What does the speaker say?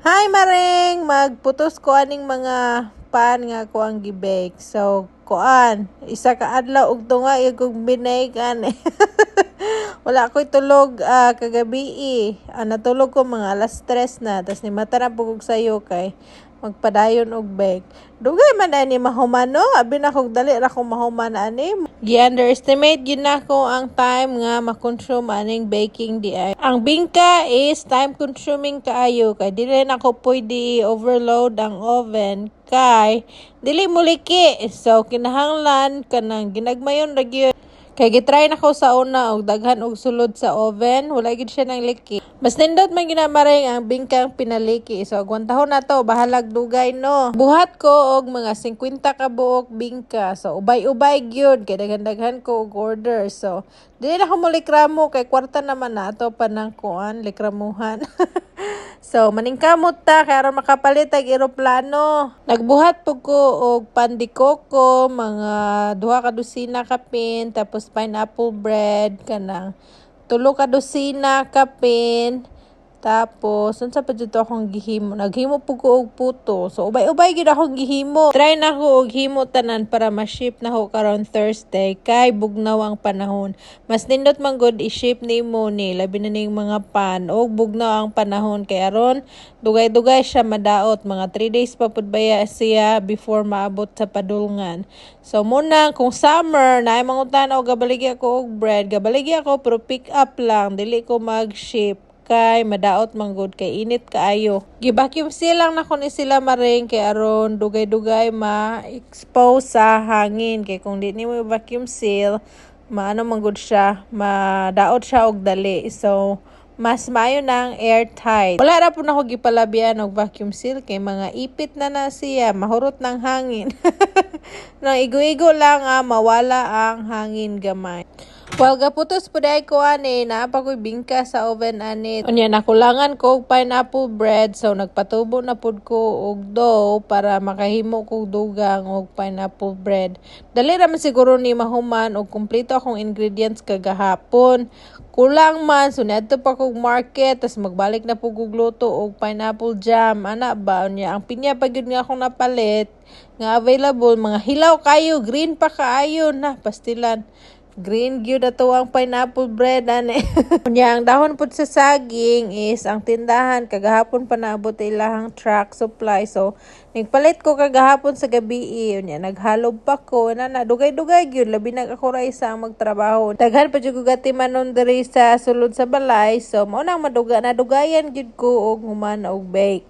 Hi Maring, magputos ko aning mga pan nga ko ang gibake. So, kuan, isa ka adlaw og tunga kog binake ani. Wala ko'y tulog kagabi natulog ko mga alas 3 na. Tas ni mata na pugog sayo kay magpadayon og bake. Dugay man ani mahuman no. Abi na kog dali ra ko mahuman ani. Gi-underestimate yun na ko ang time nga makonsume aning baking di ay. Ang bingka is time consuming kaayo kay dili na ko pwede overload ang oven kay dili mo liki. So kinahanglan kanang ginagmayon ra gyud. Kay gitry na ko sa una og daghan og sulod sa oven, wala gid siya nang liki. Mas nindot man ginamaring ang bingkang pinaliki. So agwantahon na to, bahalag dugay no. Buhat ko og mga 50 ka buok bingka. So ubay-ubay gyud kay daghan-daghan ko og order. So dili na ko mo likramo kay kwarta naman na ato pa nang kuan likramuhan. So, maningkamot ta, kaya aron makapalit ang eroplano. Nagbuhat po ko og pandikoko, mga 2 ka dosina kapin, tapos pineapple bread, kanang 3 ka dosina kapin, tapos, unsa pa dito akong gihimo? Naghimo po ko og puto. So, ubay-ubay gid akong gihimo. Try na ko og himo tanan para ma-ship na ko karon Thursday. Kay bugnaw ang panahon. Mas nindot man gud i-ship nimo ni. Labi na ning mga pan. Og bugnaw ang panahon. Kay aron, dugay-dugay siya madaot. Mga 3 days pa pud baya siya before maabot sa padulngan. So, muna, kung summer, naay mangutan og gabaligi ako og bread. Gabaligi ako, pero pick up lang. Dili ko mag-ship kay madaot manggod kay init kaayo. Gi-vacuum seal lang na ko ni sila maring kay aron dugay-dugay ma-expose sa hangin kay kung di nimo vacuum seal maano manggod siya, madaot siya og dali. So mas maayo nang airtight. Wala ra po na ko gipalabian og vacuum seal kay mga ipit na siya, mahurot ng hangin. Nang igo-igo lang mawala ang hangin gamay. Well, gaputos po dahil ko naapa ko'y bingka sa oven ani. Unya, nakulangan ko og pineapple bread. So, nagpatubo na po ko og dough para makahimo ko dugang og pineapple bread. Dali raman siguro ni mahuman og kumpleto akong ingredients kagahapon. Kulang man, so neto pa kog market, tas magbalik na po kog luto og pineapple jam. Ana ba? Unya, ang pinya pa gyud nga akong napalit nga available. Mga hilaw kayo, green pa kaayo na, pastilan. Green gyud ato ang pineapple bread ani. Unya ang dahon pud sa saging is ang tindahan kagahapon pa naabot ilahang truck supply. So nagpalit ko kagahapon sa gabi unya naghalob pa ko na dugay-dugay gyud labi na ako ra isa ang magtrabaho. Daghan pa jud ko gatimanon diri sa sulod sa balay. So mao nang maduga na dugayan gyud ko og human og bake.